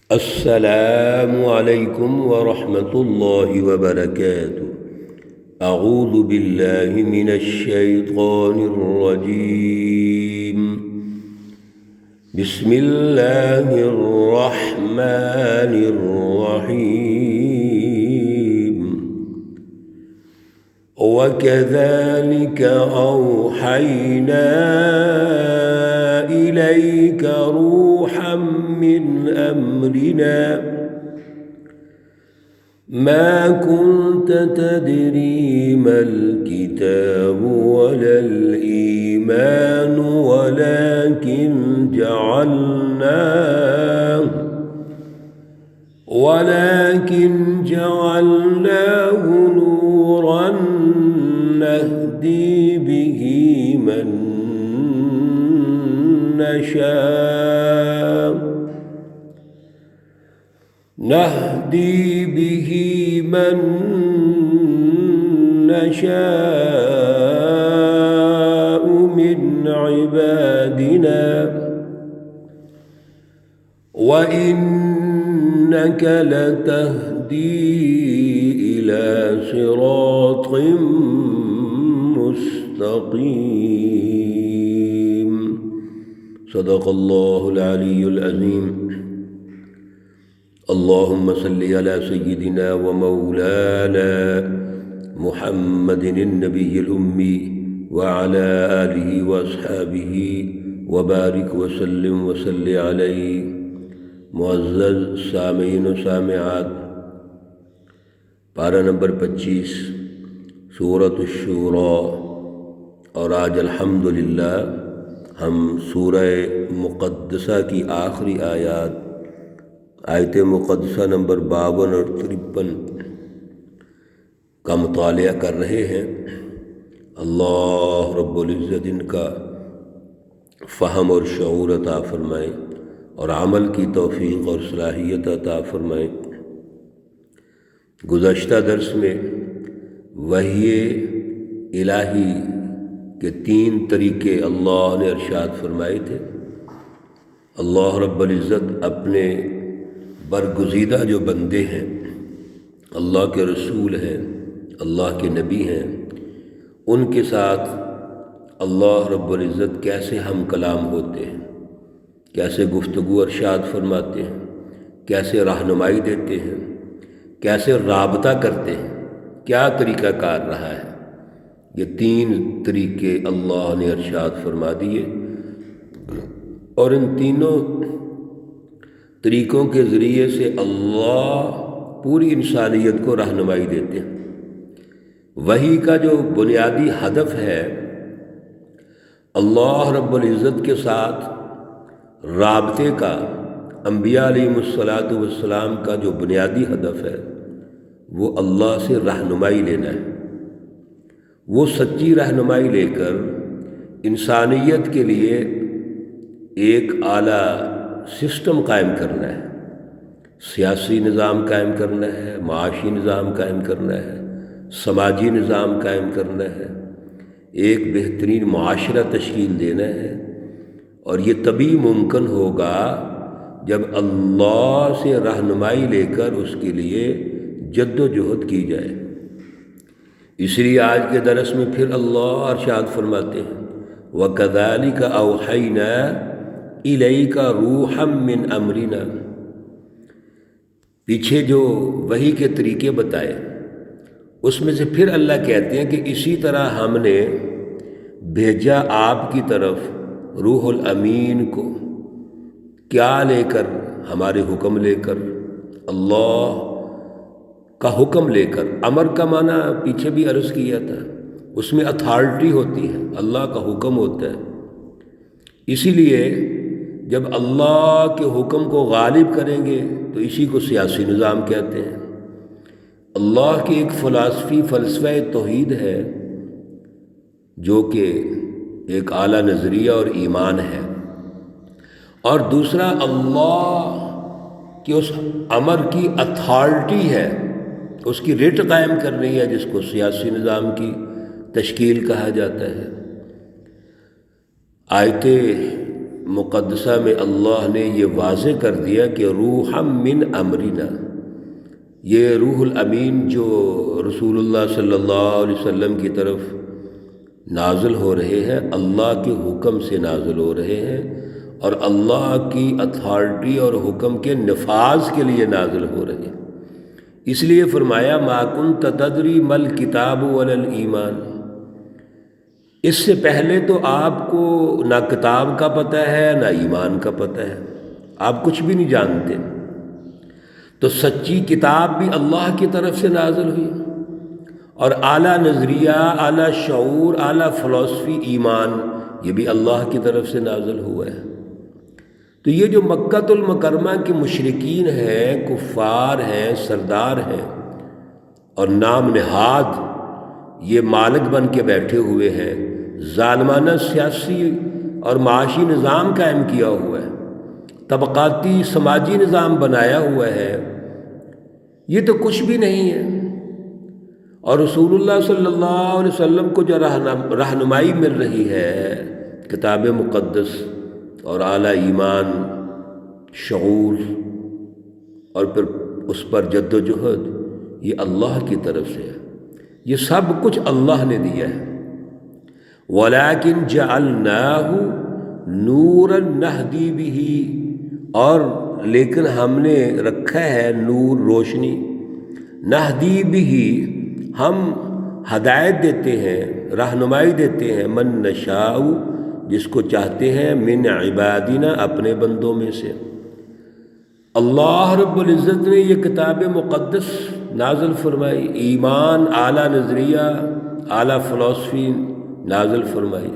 السلام علیکم ورحمۃ اللہ وبرکاتہ۔ اعوذ باللہ من الشیطان الرجیم، بسم اللہ الرحمن الرحیم۔ وَكَذَلِكَ أَوْحَيْنَا إِلَيْكَ رُوحًا مِّنْ أَمْرِنَا مَا كُنْتَ تَدْرِي مَا الْكِتَابُ وَلَا الْإِيمَانُ ولكن جعلناه نورا نهدي به من نشاء من عبادنا وإنك لتهدي إلى صراط مستقيم۔ صدق اللہ العلی العظیم۔ اللہم صلی علی سیدنا و مولانا محمد النبی الامی وعلی آلہ واصحابہ وبارک وسلم وصلی علیہ۔ معزز سامعین و سامعات، پارہ نمبر 25 سورۃ الشورى، اور آج الحمدللہ ہم سورہ مقدسہ کی آخری آیت مقدسہ نمبر 52 اور 53 کا مطالعہ کر رہے ہیں۔ اللہ رب العزت ان کا فہم اور شعور عطا فرمائے اور عمل کی توفیق اور صلاحیت عطا فرمائے۔ گزشتہ درس میں وحی الہی کے 3 طریقے اللہ نے ارشاد فرمائے تھے۔ اللہ رب العزت اپنے برگزیدہ جو بندے ہیں، اللہ کے رسول ہیں، اللہ کے نبی ہیں، ان کے ساتھ اللہ رب العزت کیسے ہم کلام ہوتے ہیں، کیسے گفتگو ارشاد فرماتے ہیں، کیسے رہنمائی دیتے ہیں، کیسے رابطہ کرتے ہیں، کیا طریقہ کار رہا ہے، یہ 3 طریقے اللہ نے ارشاد فرما دیے، اور ان تینوں طریقوں کے ذریعے سے اللہ پوری انسانیت کو رہنمائی دیتے ہیں۔ وحی کا جو بنیادی ہدف ہے، اللہ رب العزت کے ساتھ رابطے کا، انبیاء علیہ السلام کا جو بنیادی ہدف ہے وہ اللہ سے رہنمائی لینا ہے۔ وہ سچی رہنمائی لے کر انسانیت کے لیے ایک اعلیٰ سسٹم قائم کرنا ہے، سیاسی نظام قائم کرنا ہے، معاشی نظام قائم کرنا ہے، سماجی نظام قائم کرنا ہے، ایک بہترین معاشرہ تشکیل دینا ہے، اور یہ تبھی ممکن ہوگا جب اللہ سے رہنمائی لے کر اس کے لیے جد و جہد کی جائے۔ اس لیے آج کے درس میں پھر اللہ ارشاد فرماتے ہیں وَكَذَلِكَ أَوْحَيْنَا إِلَيْكَ رُوحًا مِّنْ أَمْرِنَا۔ پیچھے جو وحی کے طریقے بتائے اس میں سے پھر اللہ کہتے ہیں کہ اسی طرح ہم نے بھیجا آپ کی طرف روح الامین کو، کیا لے کر؟ ہمارے حکم لے کر، اللہ کا حکم لے کر۔ امر کا معنی پیچھے بھی عرض کیا تھا، اس میں اتھارٹی ہوتی ہے، اللہ کا حکم ہوتا ہے۔ اسی لیے جب اللہ کے حکم کو غالب کریں گے تو اسی کو سیاسی نظام کہتے ہیں۔ اللہ کی ایک فلسفہ توحید ہے جو کہ ایک اعلیٰ نظریہ اور ایمان ہے، اور دوسرا اللہ کی اس امر کی اتھارٹی ہے، اس کی ریٹ قائم کرنی ہے، جس کو سیاسی نظام کی تشکیل کہا جاتا ہے۔ آیت مقدسہ میں اللہ نے یہ واضح کر دیا کہ روحا من امرنا، یہ روح الامین جو رسول اللہ صلی اللہ علیہ وسلم کی طرف نازل ہو رہے ہیں، اللہ کے حکم سے نازل ہو رہے ہیں اور اللہ کی اتھارٹی اور حکم کے نفاذ کے لیے نازل ہو رہے ہیں۔ اس لیے فرمایا ما کنت تدری مل کتاب ولا الایمان، اس سے پہلے تو آپ کو نہ کتاب کا پتہ ہے نہ ایمان کا پتہ ہے، آپ کچھ بھی نہیں جانتے۔ تو سچی کتاب بھی اللہ کی طرف سے نازل ہوئی، اور اعلیٰ نظریہ، اعلیٰ شعور، اعلیٰ فلسفی ایمان یہ بھی اللہ کی طرف سے نازل ہوا ہے۔ تو یہ جو مکہ المکرمہ کے مشرکین ہیں، کفار ہیں، سردار ہیں اور نام نہاد یہ مالک بن کے بیٹھے ہوئے ہیں، ظالمانہ سیاسی اور معاشی نظام قائم کیا ہوا ہے، طبقاتی سماجی نظام بنایا ہوا ہے، یہ تو کچھ بھی نہیں ہے۔ اور رسول اللہ صلی اللہ علیہ وسلم کو جو رہنمائی مل رہی ہے کتاب مقدس اور اعلیٰ ایمان، شعور اور پھر اس پر جد و جہد، یہ اللہ کی طرف سے ہے، یہ سب کچھ اللہ نے دیا ہے۔ وَلَٰكِنْ جَعَلْنَاهُ نُورًا نَهْدِي بِهِ، اور لیکن ہم نے رکھا ہے نور، روشنی، نہدی بِهِ، ہم ہدایت دیتے ہیں، رہنمائی دیتے ہیں، من نشاء، جس کو چاہتے ہیں، من عبادنا، اپنے بندوں میں سے۔ اللہ رب العزت نے یہ کتاب مقدس نازل فرمائی، ایمان، اعلیٰ نظریہ، اعلیٰ فلسفی نازل فرمائی،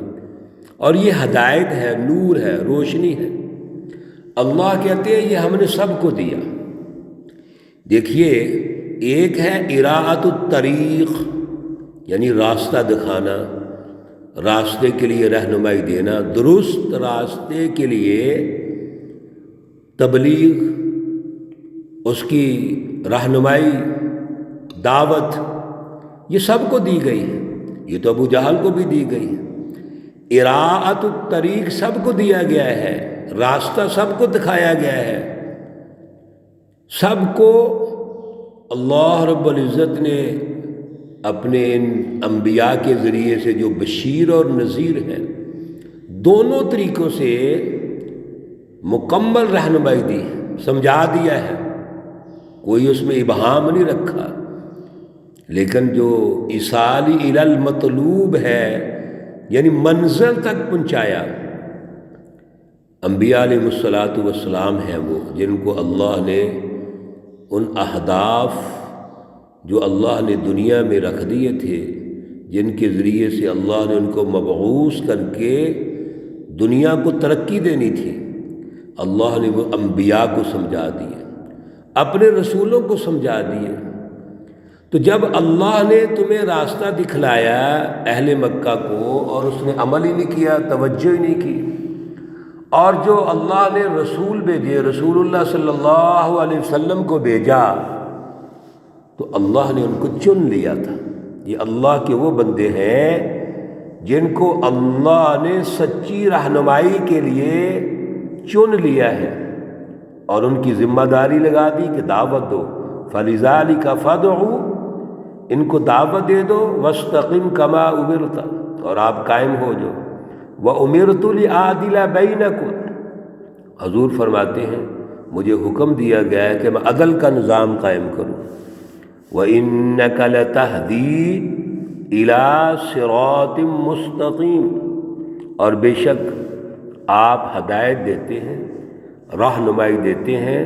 اور یہ ہدایت ہے، نور ہے، روشنی ہے۔ اللہ کہتے ہیں یہ ہم نے سب کو دیا۔ دیکھیے، ایک ہے اراءۃ الطریق، یعنی راستہ دکھانا، راستے کے لیے رہنمائی دینا، درست راستے کے لیے تبلیغ، اس کی رہنمائی، دعوت، یہ سب کو دی گئی ہے، یہ تو ابو جہل کو بھی دی گئی ہے۔ اراءۃ الطریق سب کو دیا گیا ہے، راستہ سب کو دکھایا گیا ہے، سب کو اللہ رب العزت نے اپنے ان انبیاء کے ذریعے سے جو بشیر اور نذیر ہیں، دونوں طریقوں سے مکمل رہنمائی دی، سمجھا دیا ہے، کوئی اس میں ابہام نہیں رکھا۔ لیکن جو ایصال الی المطلوب ہے، یعنی منزل تک پہنچایا، انبیاء علیہ الصلوۃ والسلام ہیں وہ جن کو اللہ نے ان اہداف جو اللہ نے دنیا میں رکھ دیے تھے، جن کے ذریعے سے اللہ نے ان کو مبعوث کر کے دنیا کو ترقی دینی تھی، اللہ نے وہ انبیاء کو سمجھا دیے، اپنے رسولوں کو سمجھا دیے۔ تو جب اللہ نے تمہیں راستہ دکھلایا اہل مکہ کو، اور اس نے عمل ہی نہیں کیا، توجہ ہی نہیں کی، اور جو اللہ نے رسول بھیجے، رسول اللہ صلی اللہ علیہ وسلم کو بھیجا، تو اللہ نے ان کو چن لیا تھا۔ یہ اللہ کے وہ بندے ہیں جن کو اللہ نے سچی رہنمائی کے لیے چن لیا ہے اور ان کی ذمہ داری لگا دی کہ دعوت دو، فَلِذَٰلِكَ فَادْعُ، ان کو دعوت دے دو، وَاسْتَقِمْ كَمَا أُمِرْتَ، اور آپ قائم ہو جو، وَأُمِرْتُ لِأَعْدِلَ بَيْنَكُمْ، حضور فرماتے ہیں مجھے حکم دیا گیا ہے کہ میں عدل کا نظام قائم کروں۔ وَإِنَّكَ لَتَهْدِي إِلَىٰ صِرَاطٍ مُسْتَقِيمٍ، اور بے شک آپ ہدایت دیتے ہیں، رہنمائی دیتے ہیں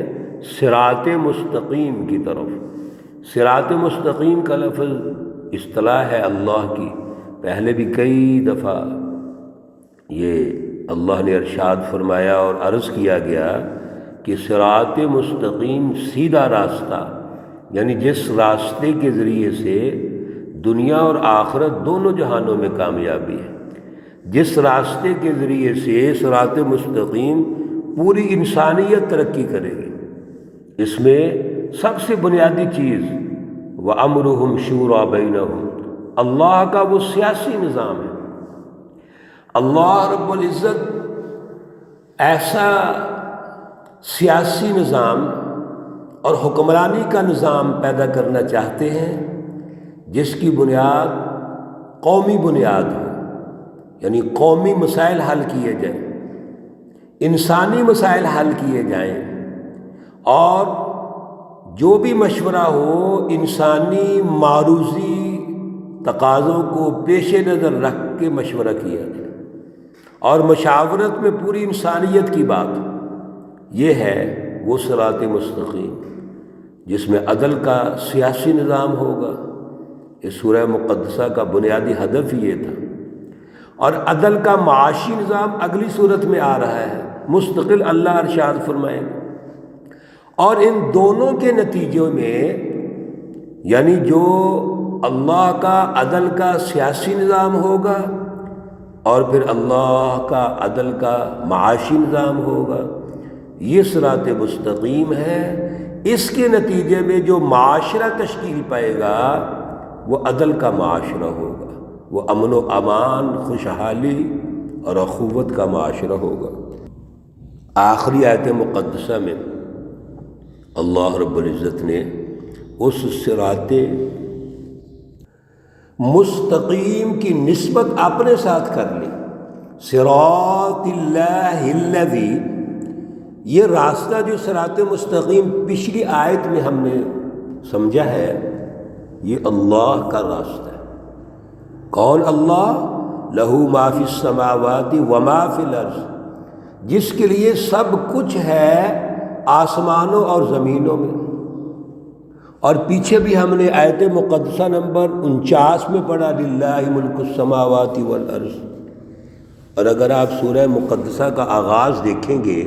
صراط مستقیم کی طرف۔ صراط مستقیم کا لفظ اصطلاح ہے اللہ کی، پہلے بھی کئی دفعہ یہ اللہ نے ارشاد فرمایا اور عرض کیا گیا کہ صراط مستقیم سیدھا راستہ، یعنی جس راستے کے ذریعے سے دنیا اور آخرت دونوں جہانوں میں کامیابی ہے، جس راستے کے ذریعے سے صراط مستقیم پوری انسانیت ترقی کرے گی۔ اس میں سب سے بنیادی چیز وَأَمْرُهُمْ شُورَىٰ بَيْنَهُمْ، اللہ کا وہ سیاسی نظام ہے۔ اللہ رب العزت ایسا سیاسی نظام اور حکمرانی کا نظام پیدا کرنا چاہتے ہیں جس کی بنیاد قومی بنیاد ہو، یعنی قومی مسائل حل کیے جائیں، انسانی مسائل حل کیے جائیں، اور جو بھی مشورہ ہو انسانی معروضی تقاضوں کو پیش نظر رکھ کے مشورہ کیا جائے، اور مشاورت میں پوری انسانیت کی بات، یہ ہے وہ صراط مستقیم جس میں عدل کا سیاسی نظام ہوگا۔ اس سورہ مقدسہ کا بنیادی ہدف یہ تھا، اور عدل کا معاشی نظام اگلی صورت میں آ رہا ہے، مستقل اللہ ارشاد فرمائے گا۔ اور ان دونوں کے نتیجوں میں، یعنی جو اللہ کا عدل کا سیاسی نظام ہوگا اور پھر اللہ کا عدل کا معاشی نظام ہوگا، یہ صراط مستقیم ہے۔ اس کے نتیجے میں جو معاشرہ تشکیل پائے گا وہ عدل کا معاشرہ ہوگا، وہ امن و امان، خوشحالی اور اخوت کا معاشرہ ہوگا۔ آخری آیت مقدسہ میں اللہ رب العزت نے اس صراط مستقیم کی نسبت اپنے ساتھ کر لی۔ صراط اللہ الذی، یہ راستہ جو صراط مستقیم پچھلی آیت میں ہم نے سمجھا ہے، یہ اللہ کا راستہ ہے۔ کون اللہ؟ لہ ما فی السماوات وما فی الارض، جس کے لیے سب کچھ ہے آسمانوں اور زمینوں میں۔ اور پیچھے بھی ہم نے آیت مقدسہ نمبر 49 میں پڑھا للہ ملک السماوات والارض۔ اور اگر آپ سورہ مقدسہ کا آغاز دیکھیں گے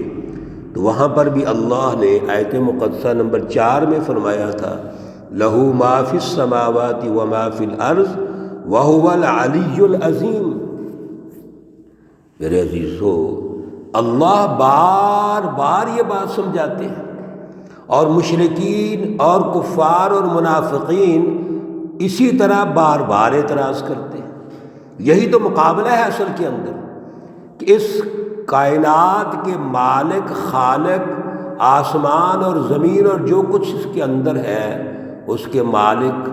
تو وہاں پر بھی اللہ نے آیت مقدسہ نمبر 4 میں فرمایا تھا لہ ما فی السماوات وما فی الارض وہو العلی العظیم۔ میرے عزیزو، اللہ بار بار یہ بات سمجھاتے ہیں، اور مشرکین اور کفار اور منافقین اسی طرح بار بار اعتراض کرتے ہیں۔ یہی تو مقابلہ ہے اصل کے اندر، کہ اس کائنات کے مالک، خالق، آسمان اور زمین اور جو کچھ اس کے اندر ہے، اس کے مالک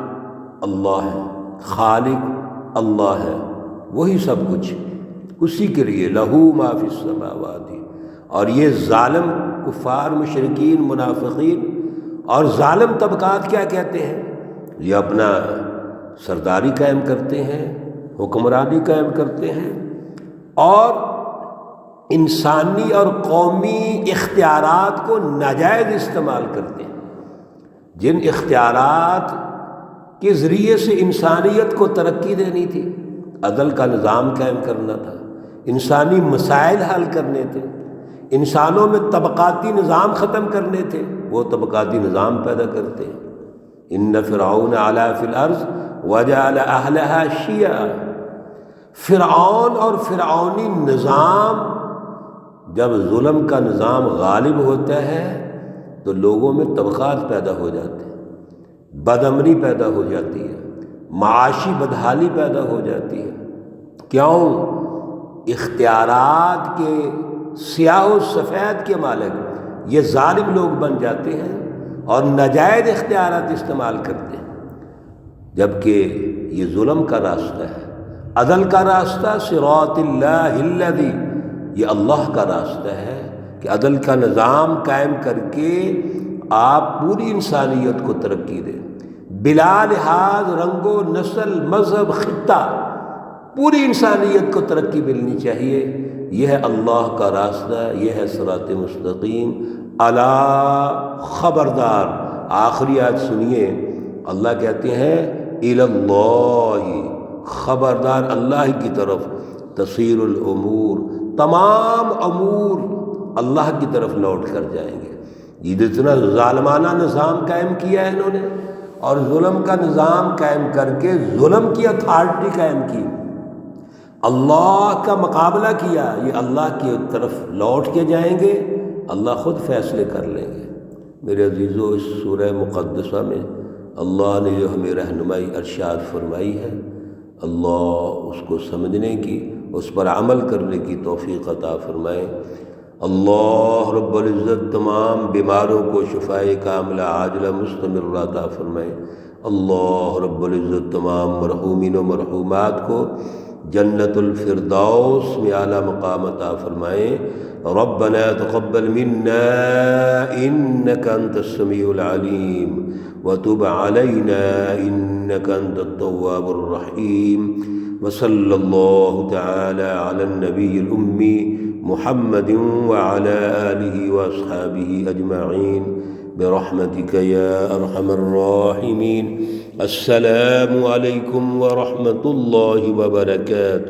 اللہ ہے، خالق اللہ ہے، وہی سب کچھ اسی کے لیے لہو ما فی السماوات۔ اور یہ ظالم کفار، مشرکین، منافقین اور ظالم طبقات کیا کہتے ہیں؟ یہ اپنا سرداری قائم کرتے ہیں، حکمرانی قائم کرتے ہیں، اور انسانی اور قومی اختیارات کو ناجائز استعمال کرتے ہیں۔ جن اختیارات کے ذریعے سے انسانیت کو ترقی دینی تھی، عدل کا نظام قائم کرنا تھا، انسانی مسائل حل کرنے تھے، انسانوں میں طبقاتی نظام ختم کرنے تھے، وہ طبقاتی نظام پیدا کرتے ہیں۔ ان فرعون علا فی الارض وجعل اہلها شیعا۔ فرعون اور فرعونی نظام، جب ظلم کا نظام غالب ہوتا ہے تو لوگوں میں طبقات پیدا ہو جاتے ہیں، بدامنی پیدا ہو جاتی ہے، معاشی بدحالی پیدا ہو جاتی ہے۔ کیوں؟ اختیارات کے سیاہ و سفید کے مالک یہ ظالم لوگ بن جاتے ہیں اور ناجائز اختیارات استعمال کرتے ہیں، جبکہ یہ ظلم کا راستہ ہے۔ عدل کا راستہ صراط اللہ الذی، یہ اللہ کا راستہ ہے کہ عدل کا نظام قائم کر کے آپ پوری انسانیت کو ترقی دیں، بلا لحاظ رنگ و نسل، مذہب، خطہ، پوری انسانیت کو ترقی ملنی چاہیے۔ یہ ہے اللہ کا راستہ، یہ ہے صراط مستقیم۔ الا، خبردار، آخری آیت سنیے، اللہ کہتے ہیں الی اللہ، خبردار اللہ کی طرف تصیر الامور، تمام امور اللہ کی طرف لوٹ کر جائیں گے۔ یہ جتنا ظالمانہ نظام قائم کیا ہے انہوں نے، اور ظلم کا نظام قائم کر کے ظلم کی اتھارٹی قائم کی، اللہ کا مقابلہ کیا، یہ اللہ کی طرف لوٹ کے جائیں گے، اللہ خود فیصلے کر لیں گے۔ میرے عزیزو، اس سورہ مقدسہ میں اللہ نے جو ہمیں رہنمائی ارشاد فرمائی ہے، اللہ اس کو سمجھنے کی، اس پر عمل کرنے کی توفیق عطا فرمائے۔ اللہ رب العزت تمام بیماروں کو شفائے کاملہ عاجلہ مستمرہ عطا فرمائے۔ اللہ رب العزت تمام مرحومین و مرحومات کو جنت الفردوس میں اعلیٰ مقام عطا فرمائے۔ ربنا تقبل منا انك انت السمیع العلیم وتب علینا انك انت التواب الرحیم، وصلی اللہ تعالی علی النبی الأمی محمد وعلى آلہ واصحابہ اجمعین برحمتک یا ارحم الراحمین۔ السلام علیکم ورحمۃ اللہ وبرکاتہ۔